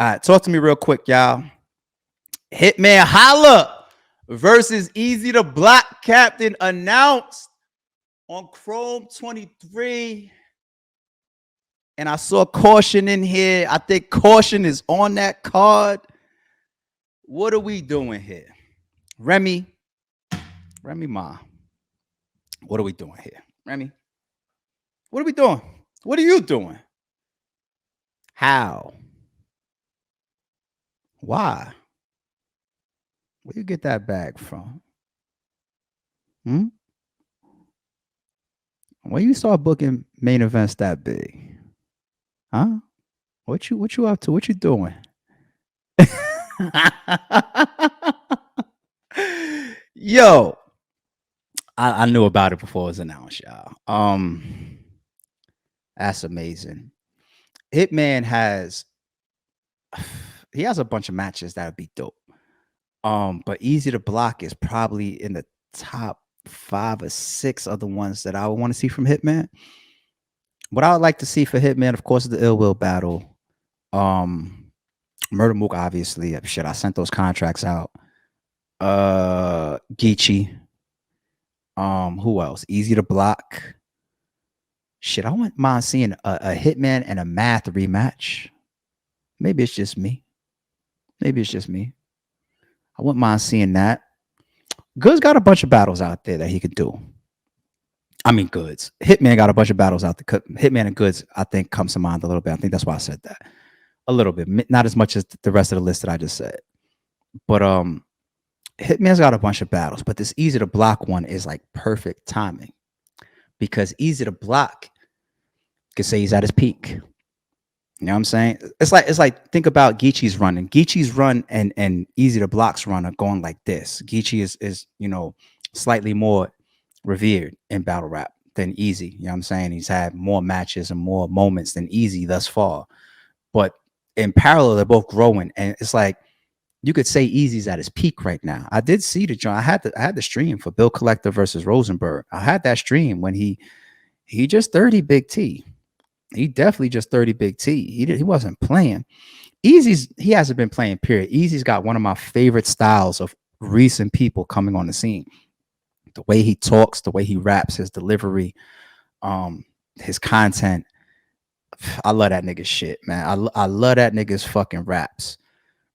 All right, talk to me real quick, y'all. Hitman Holla versus Easy the Block Captain announced on Chrome 23. And I saw Caution in here. I think Caution is on that card. What are we doing here? Remy Ma. What are we doing here? Remy, what are we doing? What are you doing? How? Why? Where you get that bag from? When you start booking main events that big? Huh? What you up to? What you doing? Yo, I knew about it before it was announced, y'all. That's amazing. Hitman has a bunch of matches that would be dope. But Easy to Block is probably in the top 5 or 6 of the ones that I would want to see from Hitman. What I would like to see for Hitman, of course, is the Ill Will battle. Murder Mook, obviously. Shit, I sent those contracts out. Geechee. Who else? Easy to Block. Shit, I wouldn't mind seeing a Hitman and a Math rematch. Maybe it's just me. I wouldn't mind seeing that. Goods got a bunch of battles out there that he could do. I mean, Goods. Hitman got a bunch of battles out there. Hitman and Goods, I think, comes to mind a little bit. I think that's why I said that. A little bit. Not as much as the rest of the list that I just said. But Hitman's got a bunch of battles. But this Easy to Block one is like perfect timing. Because Easy to Block could say he's at his peak. You know what I'm saying? It's like think about Geechee's run. And Geechee's run and Easy to Block's run are going like this. Geechee is slightly more revered in battle rap than Easy. You know what I'm saying? He's had more matches and more moments than Easy thus far. But in parallel, they're both growing. And it's like you could say Easy's at his peak right now. I did see the joint. I had the stream for Bill Collector versus Rosenberg. I had that stream when he just 30 Big T. He definitely just 30 Big T. He wasn't playing. He hasn't been playing, period. Easy's got one of my favorite styles of recent people coming on the scene. The way he talks, the way he raps, his delivery, his content. I love that nigga's shit, man. I love that nigga's fucking raps.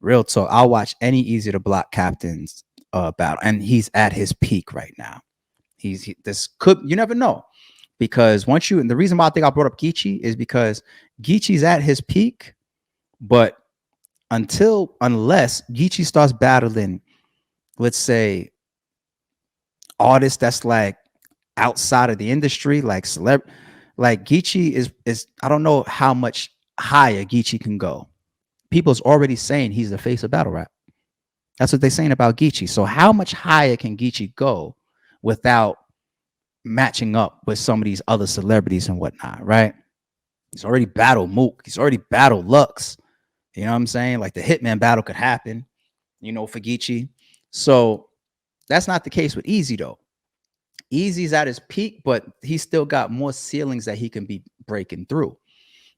Real talk. I'll watch any Easy to Block captain's battle, and he's at his peak right now. You never know. Because and the reason why I think I brought up Geechee is because Geechee's at his peak, but unless Geechee starts battling, let's say, artists that's like outside of the industry, like Geechee is I don't know how much higher Geechee can go. People's already saying he's the face of battle rap. That's what they're saying about Geechee. So how much higher can Geechee go without matching up with some of these other celebrities and whatnot, right? He's already battled Mook. He's already battled Lux. You know what I'm saying? Like the Hitman battle could happen, for Geechee. So that's not the case with Easy, though. Easy's at his peak, but he's still got more ceilings that he can be breaking through.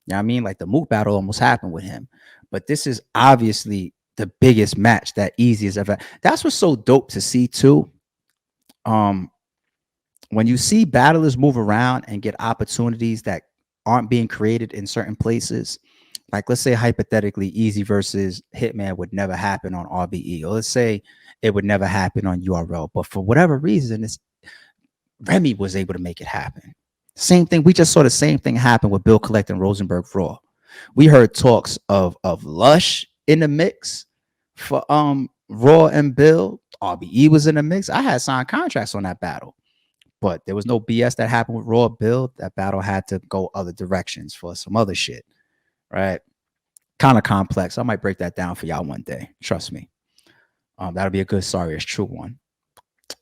You know what I mean? Like the Mook battle almost happened with him. But this is obviously the biggest match that Easy has ever. That's what's so dope to see, too. When you see battlers move around and get opportunities that aren't being created in certain places, like let's say hypothetically Easy versus Hitman would never happen on RBE, or let's say it would never happen on URL, but for whatever reason, Remy was able to make it happen. Same thing. We just saw the same thing happen with Bill Collector and Rosenberg Raw. We heard talks of Lush in the mix for Raw and Bill. RBE was in the mix. I had signed contracts on that battle. But there was no BS that happened with Raw Bill. That battle had to go other directions for some other shit, right? Kind of complex. I might break that down for y'all one day. Trust me. That'll be a good Sorry It's True one.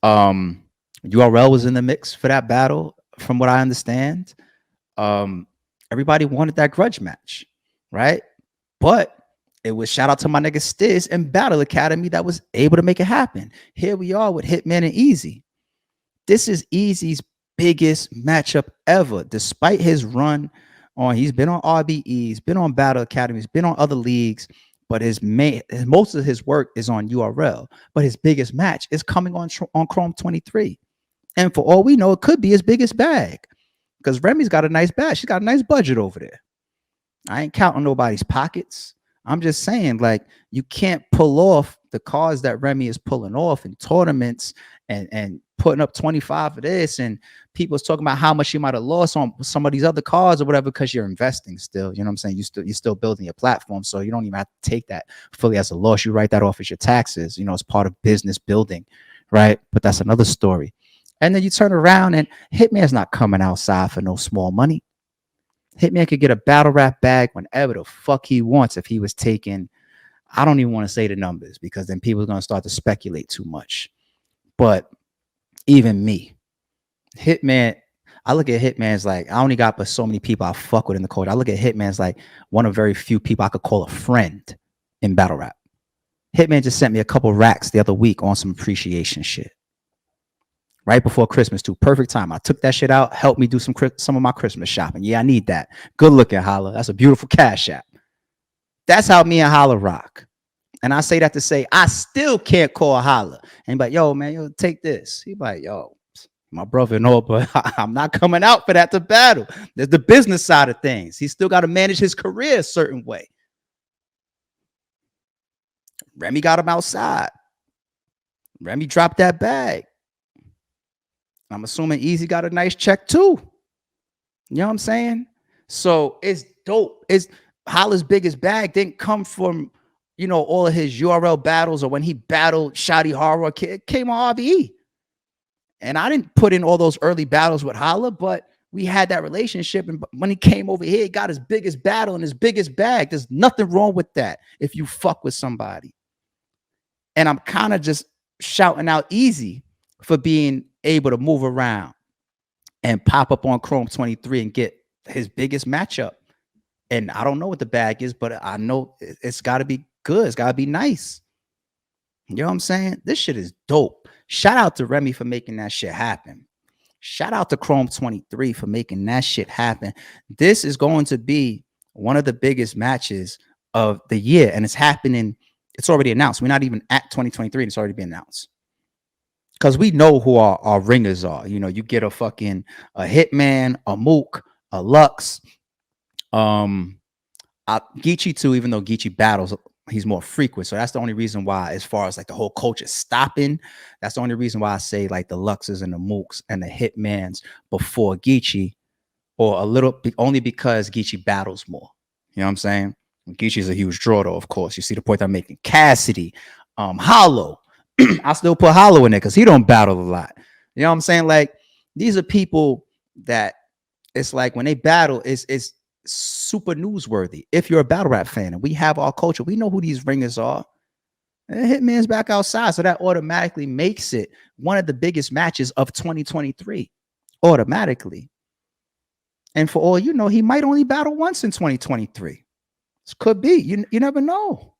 URL was in the mix for that battle, from what I understand. Everybody wanted that grudge match, right? But it was shout out to my nigga Stiz and Battle Academy that was able to make it happen. Here we are with Hitman and Easy. This is Easy's biggest matchup ever, despite his run on. He's been on RBE, he's been on Battle Academy, he's been on other leagues. but most of his work is on URL. But his biggest match is coming on Chrome 23, and for all we know, it could be his biggest bag because Remy's got a nice bag. She's got a nice budget over there. I ain't counting nobody's pockets. I'm just saying, like, you can't pull off the cards that Remy is pulling off in tournaments and putting up 25 of this, and people's talking about how much you might have lost on some of these other cards or whatever because you're investing still. You know what I'm saying? You're still building your platform, so you don't even have to take that fully as a loss. You write that off as your taxes. You know, it's part of business building, right? But that's another story. And then you turn around and Hitman's not coming outside for no small money. Hitman could get a battle rap bag whenever the fuck he wants if he was taking, I don't even want to say the numbers because then people are going to start to speculate too much. But even me, Hitman, I look at Hitman's like, I only got but so many people I fuck with in the code. I look at Hitman's like one of very few people I could call a friend in battle rap. Hitman just sent me a couple racks the other week on some appreciation shit. Right before Christmas too. Perfect time. I took that shit out, helped me do some of my Christmas shopping. Yeah, I need that. Good looking, Holla. That's a beautiful cash app. That's how me and Holla rock. And I say that to say, I still can't call Holla. And like, yo, man, yo, take this. He like, yo, my brother and all, but I'm not coming out for that to battle. There's the business side of things. He's still got to manage his career a certain way. Remy got him outside. Remy dropped that bag. I'm assuming Easy got a nice check too. You know what I'm saying? So it's dope. It's Holla's biggest bag didn't come from, you know, all of his URL battles or when he battled Shotty Horror. It came on RBE. And I didn't put in all those early battles with Holla, but we had that relationship. And when he came over here, he got his biggest battle and his biggest bag. There's nothing wrong with that if you fuck with somebody. And I'm kind of just shouting out Easy for being able to move around and pop up on Chrome 23 and get his biggest matchup. And I don't know what the bag is, but I know it's got to be good. It's got to be nice. You know what I'm saying? This shit is dope. Shout out to Remy for making that shit happen. Shout out to Chrome 23 for making that shit happen. This is going to be one of the biggest matches of the year, and it's happening. It's already announced. We're not even at 2023, and it's already been announced. Because we know who our ringers are. You know, you get a Hitman, a Mook, a Lux, Geechee too, even though Geechee battles, he's more frequent. So that's the only reason why, as far as like the whole culture stopping, that's the only reason why I say like the Luxes and the Mooks and the Hitmans before Geechee, or a little only because Geechee battles more. You know what I'm saying? Geechee's a huge draw though, of course. You see the point I'm making. Cassidy, Hollow. I still put Hollow in there because he don't battle a lot. You know what I'm saying? Like, these are people that it's like when they battle, it's super newsworthy. If you're a battle rap fan and we have our culture, we know who these ringers are. And Hitman's back outside, so that automatically makes it one of the biggest matches of 2023. Automatically. And for all you know, he might only battle once in 2023. This could be. You never know.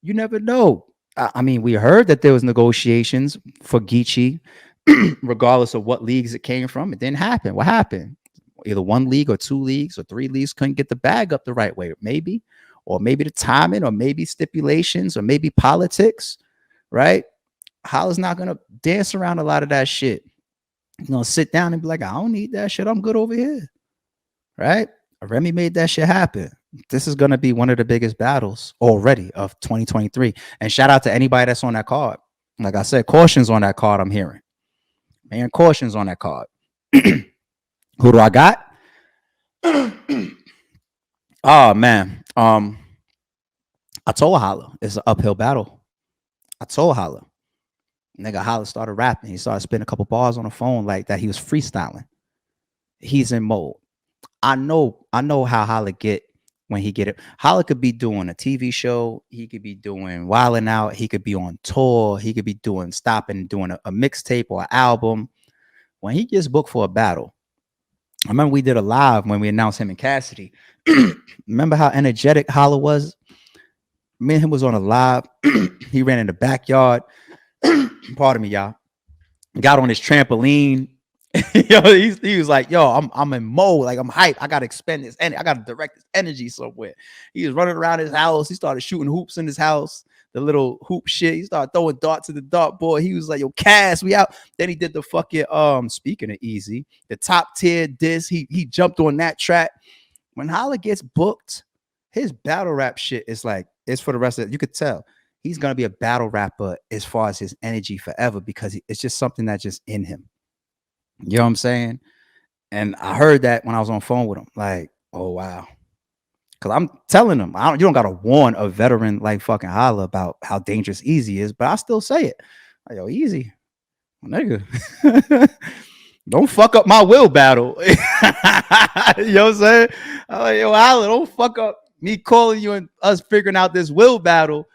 You never know. I mean, we heard that there was negotiations for Geechee, regardless of what leagues it came from. It didn't happen. What happened? Either one league or two leagues or three leagues couldn't get the bag up the right way. Maybe, or maybe the timing, or maybe stipulations, or maybe politics, right? Holla's not going to dance around a lot of that shit. He's going to sit down and be like, I don't need that shit. I'm good over here, right? Remy made that shit happen. This is going to be one of the biggest battles already of 2023. And shout out to anybody that's on that card. Like I said, cautions on that card I'm hearing. Man, cautions on that card. Who do I got? Oh, man. I told Holla it's an uphill battle. I told Holla. Nigga, Holla started rapping. He started spitting a couple bars on the phone like that. He was freestyling. He's in mode. I know how Holla get when he get it. Holla could be doing a TV show. He could be doing Wildin' Out. He could be on tour. He could be stopping and doing a mixtape or an album. When he gets booked for a battle, I remember we did a live when we announced him and Cassidy. Remember how energetic Holla was? Me and him was on a live. He ran in the backyard. Pardon me, y'all. Got on his trampoline Yo, he was like, yo, I'm in mode, like I'm hyped. I gotta expend this energy, I gotta direct this energy somewhere. He was running around his house. He started shooting hoops in his house, the little hoop shit. He started throwing darts at the dartboard. He was like, yo, Cass, we out. Then he did the fucking speaking of easy, the top tier disc. He jumped on that track. When Holla gets booked, his battle rap shit is like, it's for the rest of it. You could tell he's gonna be a battle rapper as far as his energy forever, because it's just something that's just in him. You know what I'm saying? And I heard that when I was on the phone with him, like, oh wow. Cause I'm telling him, you don't gotta warn a veteran like fucking Holla about how dangerous Easy is, but I still say it. Like, yo, Easy, nigga. Don't fuck up my will battle. You know what I'm saying? I'm like, yo, Holla, don't fuck up me calling you and us figuring out this will battle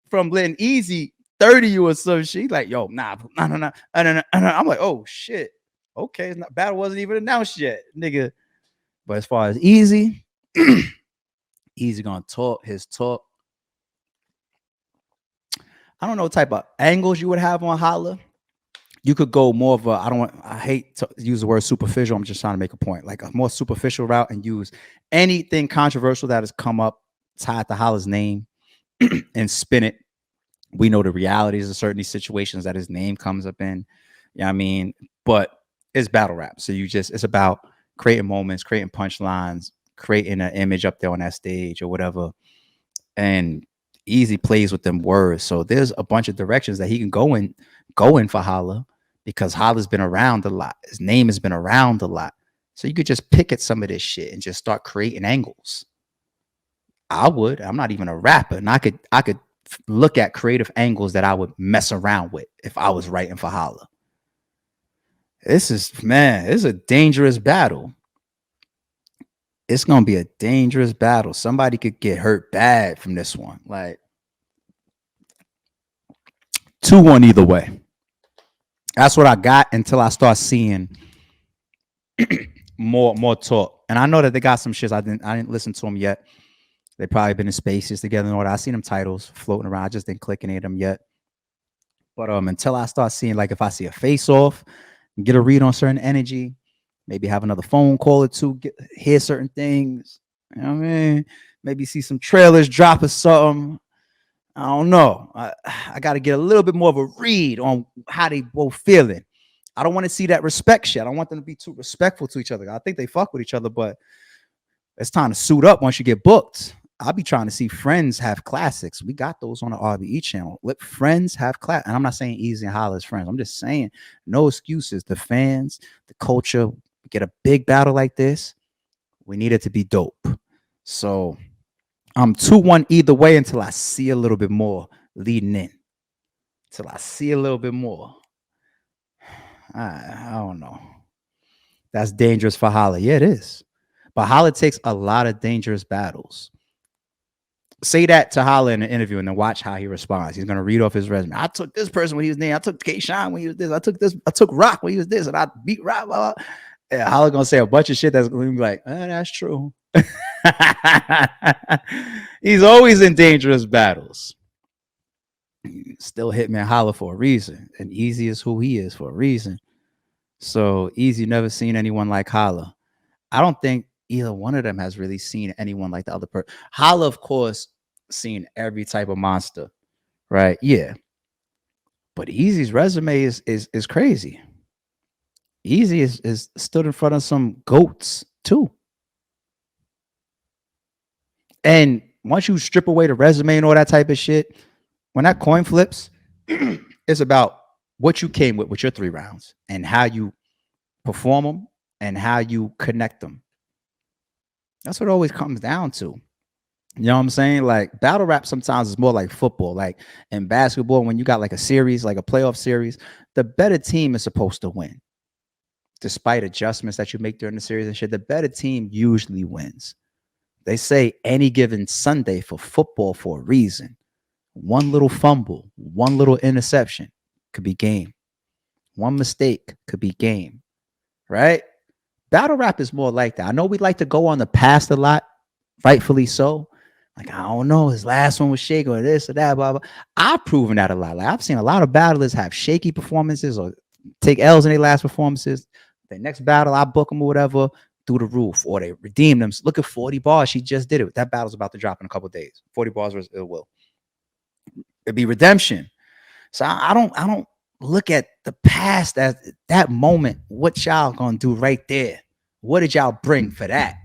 from letting Easy 30 you or some shit. Like, yo, nah. I'm like, oh shit. Okay, battle wasn't even announced yet, nigga. But as far as Easy, Easy gonna talk his talk. I don't know what type of angles you would have on Holla. You could go more of a, I hate to use the word superficial. I'm just trying to make a point, like a more superficial route, and use anything controversial that has come up tied to Holla's name and spin it. We know the realities of certain situations that his name comes up in. You know what I mean? But it's battle rap. So it's about creating moments, creating punchlines, creating an image up there on that stage or whatever. And Easy plays with them words. So there's a bunch of directions that he can go in for Holla, because Holla's been around a lot. His name has been around a lot. So you could just pick at some of this shit and just start creating angles. I would. I'm not even a rapper, and I could look at creative angles that I would mess around with if I was writing for Holla. This is a dangerous battle. It's gonna be a dangerous battle. Somebody could get hurt bad from this one. Like 2-1 either way. That's what I got until I start seeing more talk. And I know that they got some shit. I didn't listen to them yet. They probably been in spaces together and all that. I seen them titles floating around. I just didn't click any of them yet. But until I start seeing, like, if I see a face off, get a read on certain energy, maybe have another phone call or two, hear certain things. You know what I mean? Maybe see some trailers drop or something. I don't know. I got to get a little bit more of a read on how they both feeling. I don't want to see that respect shit. I don't want them to be too respectful to each other. I think they fuck with each other, but it's time to suit up once you get booked. I'll be trying to see Friends have classics. We got those on the RBE channel. Let Friends have class. And I'm not saying Easy and Holla is friends. I'm just saying no excuses. The fans, the culture, get a big battle like this. We need it to be dope. So I'm 2-1 either way until I see a little bit more leading in. Until I see a little bit more. I don't know. That's dangerous for Holla. Yeah, it is. But Holla takes a lot of dangerous battles. Say that to Holla in an interview and then watch how he responds. He's going to read off his resume. I took this person when he was named. I took K-Shine when he was this. I took this. I took Rock when he was this. And I beat Rock. Blah, blah. Yeah, Holla going to say a bunch of shit that's going to be like, that's true. He's always in dangerous battles. Still Hitman Holla for a reason. And Easy is who he is for a reason. So Easy never seen anyone like Holla. I don't think either one of them has really seen anyone like the other person. Holla, of course, seen every type of monster, right? Yeah. But Easy's resume is crazy. Easy is stood in front of some goats too. And once you strip away the resume and all that type of shit, when that coin flips, it's about what you came with your 3 rounds and how you perform them and how you connect them. That's what it always comes down to. You know what I'm saying? Like, battle rap sometimes is more like football. Like in basketball, when you got like a series, like a playoff series, the better team is supposed to win. Despite adjustments that you make during the series and shit, the better team usually wins. They say any given Sunday for football for a reason. One little fumble, one little interception could be game. One mistake could be game, right? Battle rap is more like that. I know we like to go on the past a lot, rightfully so. Like, I don't know, his last one was shaky or this or that, blah, blah. I've proven that a lot. Like, I've seen a lot of battlers have shaky performances or take L's in their last performances. The next battle, I book them or whatever through the roof, or they redeem them. Look at 40 bars. She just did it. That battle's about to drop in a couple days. 40 bars was it will. It'd be redemption. So I don't look at the past as that moment. What y'all gonna do right there? What did y'all bring for that?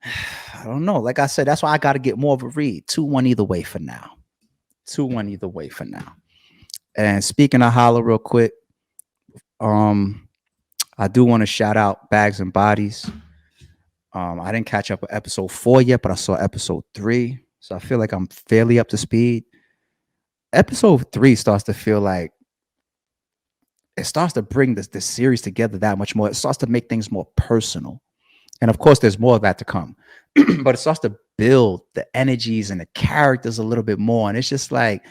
I don't know. Like I said, that's why I got to get more of a read. 2-1 either way for now. 2-1 either way for now. And speaking of Holla, real quick, I do want to shout out Bags and Bodies. I didn't catch up with episode 4 yet, but I saw episode 3, so I feel like I'm fairly up to speed. Episode 3 starts to feel like it starts to bring this series together that much more. It starts to make things more personal, and of course, there's more of that to come. But it starts to build the energies and the characters a little bit more, and it's just like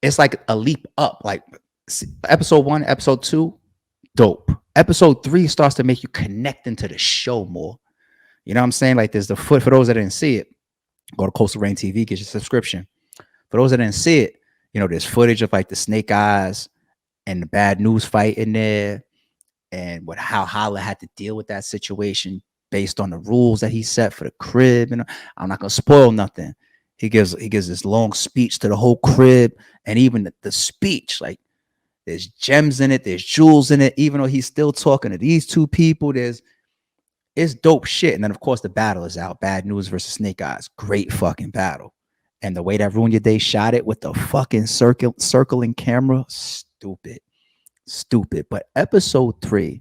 it's like a leap up. Like episode 1, episode 2, dope. Episode 3 starts to make you connect into the show more. You know what I'm saying? Like there's the foot for those that didn't see it. Go to Coastal Rain TV, get your subscription. For those that didn't see it, you know, there's footage of like the Snake Eyes and the Bad News fight in there, and what how Holla had to deal with that situation based on the rules that he set for the crib. And I'm not gonna spoil nothing. He gives this long speech to the whole crib, and even the speech, like there's gems in it, there's jewels in it. Even though he's still talking to these two people, it's dope shit. And then of course the battle is out. Bad News versus Snake Eyes. Great fucking battle. And the way that Ruin Your Day shot it with the fucking circling camera, stupid. But episode 3,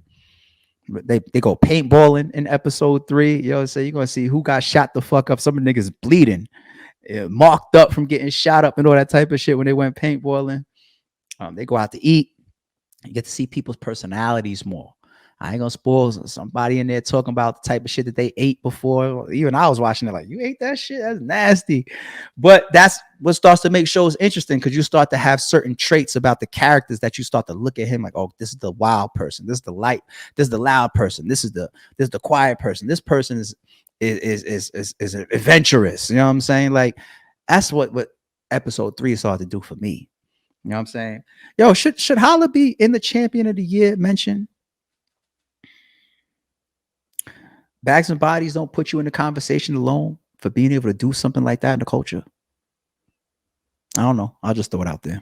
they go paintballing in episode 3. You know what I'm saying? You're gonna see who got shot the fuck up. Some niggas bleeding, marked up from getting shot up and all that type of shit when they went paintballing. They go out to eat. You get to see people's personalities more. I ain't gonna spoil somebody in there talking about the type of shit that they ate before. Even I was watching it like, you ate that shit? That's nasty. But that's what starts to make shows interesting, because you start to have certain traits about the characters that you start to look at him like, oh, this is the wild person. This is the light. This is the loud person. This is the quiet person. This person is adventurous. You know what I'm saying? Like that's what episode 3 started to do for me. You know what I'm saying? Yo, should Holla be in the Champion of the Year mention? Bags and Bodies don't put you in the conversation alone for being able to do something like that in the culture. I don't know. I'll just throw it out there.